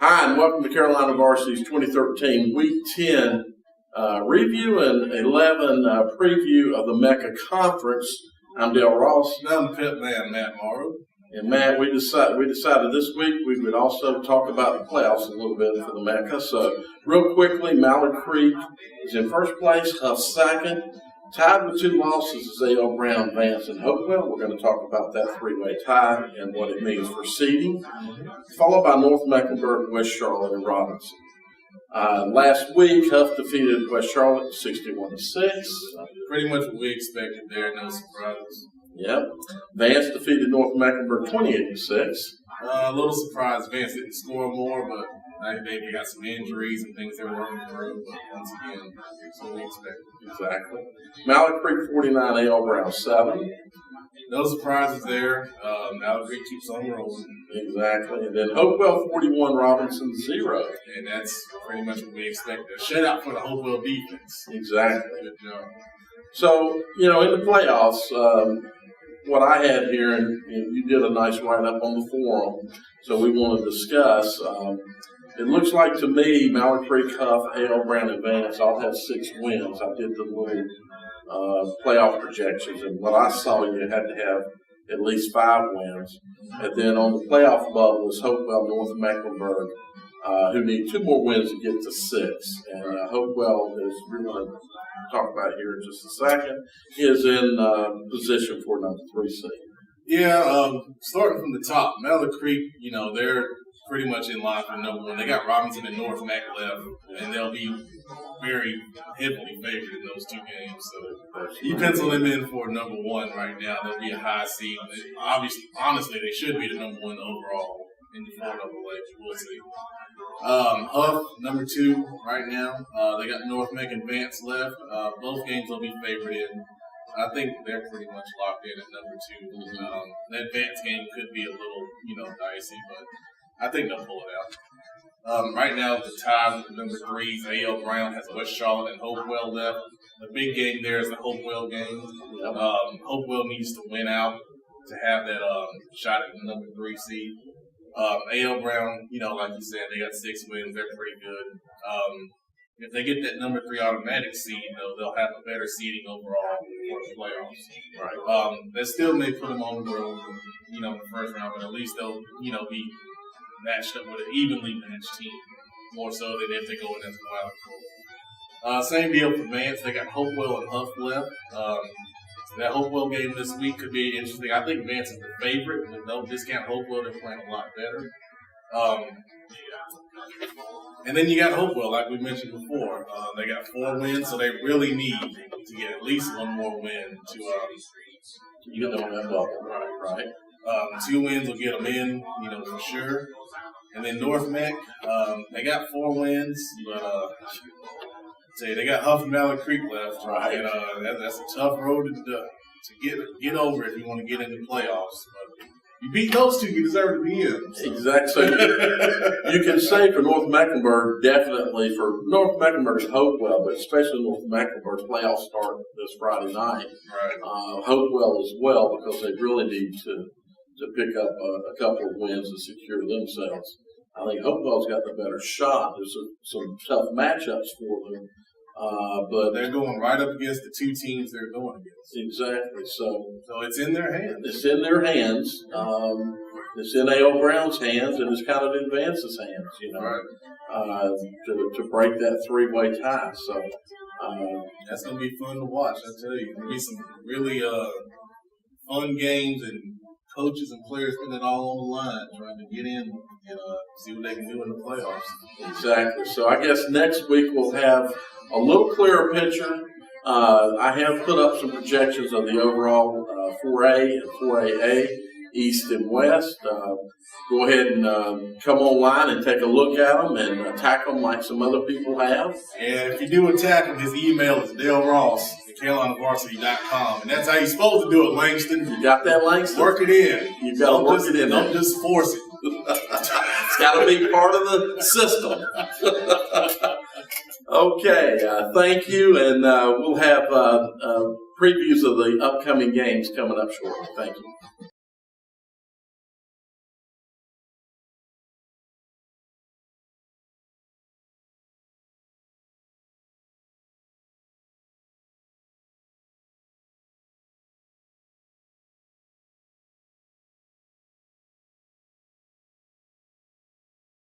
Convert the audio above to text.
Hi, and welcome to Carolina Varsity's 2013 Week 10 review and 11 preview of the MeCKa Conference. I'm Dale Ross. And I'm the pit man, Matt Morrow. And Matt, we decided this week we would also talk about the playoffs a little bit for the MeCKa. So, real quickly, Mallard Creek is in first place, Hough second. Tied with 2 losses is A.L. Brown, Vance, and Hopewell. We're going to talk about that three-way tie and what it means for seeding. Followed by North Mecklenbrug, West Charlotte, and Robinson. Last week, Hough defeated West Charlotte 61-6. Pretty much what we expected there, no surprises. Yep. Vance defeated North Mecklenbrug 28-6. A little surprised Vance didn't score more, but I think they got some injuries and things they're working through. But once again, that's what we expected. Exactly. Mallard Creek 49, A.L. Brown 7. No surprises there. Mallard Creek keeps on rolling. Exactly. And then Hopewell 41, Robinson 0. And that's pretty much what we expected. A shutout for the Hopewell defense. Exactly. Good job. So, in the playoffs, what I had here, and you did a nice write-up on the forum, so we want to discuss. It looks like to me, Mallard Creek, Hough, A.L. Brown, and Vance all have 6 wins. I did the little playoff projections, and what I saw, you had to have at least 5 wins. And then on the playoff bubble is Hopewell, North Mecklenbrug, who need 2 more wins to get to 6. And Hopewell, as we're going to talk about here in just a second, is in position for number 3 seed. Yeah, starting from the top, Mallard Creek, they're pretty much in line for number 1. They got Robinson and North Mac left, and they'll be very heavily favored in those 2 games. So you pencil them in for number 1 right now. They'll be a high seed. Honestly, they should be the number 1 overall in the 4AA. We'll see. Hough, number 2 right now. They got North Mac and Vance left. Both games they'll be favored in. I think they're pretty much locked in at number 2. That Vance game could be a little, dicey, but I think they'll pull it out. Right now, the tie with number 3s, A.L. Brown has West Charlotte and Hopewell left. The big game there is the Hopewell game. Hopewell needs to win out to have that shot at the number 3 seed. A.L. Brown, like you said, they got 6 wins. They're pretty good. If they get that number 3 automatic seed, they'll have a better seeding overall for the playoffs. Right. That still may put them on the road, in the first round, but at least they'll, be matched up with an evenly matched team, more so than if they go in as a wild card. Same deal for Vance. They got Hopewell and Hough left. That Hopewell game this week could be interesting. I think Vance is the favorite. With no discount Hopewell, they're playing a lot better. And then you got Hopewell, like we mentioned before. They got 4 wins, so they really need to get at least 1 more win to get them on that bubble. Right. 2 wins will get them in, for sure. And then North Mac, they got 4 wins, but they got Hough and Mallard Creek left. Right. And that's a tough road to get over if you want to get into playoffs. But you beat those 2, you deserve to be in. So. Exactly. You can say for North Mecklenbrug, definitely for North Mecklenbrug's Hopewell, but especially North Mecklenburg's playoffs start this Friday night. Right. Hopewell as well, because they really need to pick up a couple of wins to secure themselves. I think Hopewell's got the better shot. There's some tough matchups for them. But they're going right up against the 2 teams they're going against. Exactly. So it's in their hands. It's in their hands. It's in A.L. Brown's hands, and it's kind of in Vance's hands, right. To break that 3-way tie. So that's going to be fun to watch, I tell you. There'll be some really fun games and coaches and players putting it all on the line, trying to get in and see what they can do in the playoffs. Exactly. So I guess next week we'll have a little clearer picture. I have put up some projections of the overall 4A and 4AA, East and West. Go ahead and come online and take a look at them and attack them like some other people have. And if you do attack him, his email is DaleRoss@CarolinaVarsity.com. And that's how you're supposed to do it, Langston. You got that, Langston? Work it in. You got to work it in. Don't just force it. It's got to be part of the system. Okay, thank you, and we'll have previews of the upcoming games coming up shortly. Thank you.